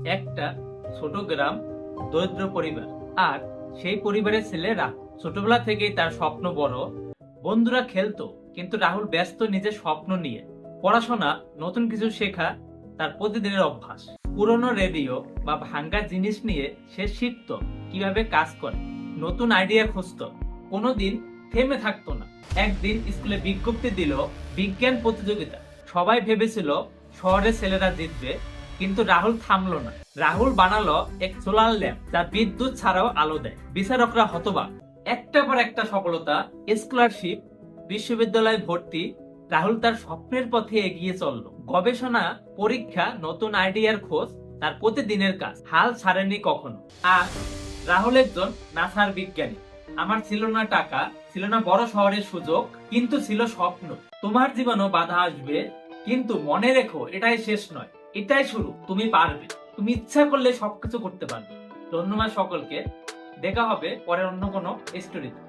একটা ছোট গ্রাম, দরিদ্র পরিবার, আর সেই পরিবারের ছেলেরা ছোটবেলা থেকেই তার স্বপ্ন বড়। বন্ধুরা খেলতো, কিন্তু রাহুল ব্যস্ত নিজের স্বপ্ন নিয়ে। পড়াশোনা, নতুন কিছু শেখা তার প্রতিদিনের অভ্যাস। পুরনো রেডিও বা ভাঙ্গা জিনিস নিয়ে সে শিখত কিভাবে কাজ করে, নতুন আইডিয়া খুঁজতো, কোনোদিন থেমে থাকতো না। একদিন স্কুলে বিজ্ঞপ্তি দিল বিজ্ঞান প্রতিযোগিতা। সবাই ভেবেছিল শহরের ছেলেরা জিতবে, কিন্তু রাহুল থামলো না। রাহুল বানালো এক সোলার ল্যাম্প যা বিদ্যুৎ ছাড়াও আলো দেয়। বিচারকরা হতবাক। একটা পর একটা সফলতা, স্কলারশিপ, বিশ্ববিদ্যালয়ে ভর্তি। রাহুল তার স্বপ্নের পথে এগিয়ে চলল। গবেষণা, পরীক্ষা, নতুন আইডিয়ার খোঁজ তার প্রতিদিনের কাজ। হাল ছাড়েনি কখনো। আর রাহুল একজন নাসার বিজ্ঞানী। আমার ছিল না টাকা, ছিল না বড় শহরের সুযোগ, কিন্তু ছিল স্বপ্ন। তোমার জীবনও বাধা আসবে, কিন্তু মনে রেখো এটাই শেষ নয়, এটাই শুরু। তুমি পারবে, তুমি ইচ্ছা করলে সবকিছু করতে পারবে। ধন্যবাদ সকলকে। দেখা হবে পরের অন্য কোনো স্টোরিতে।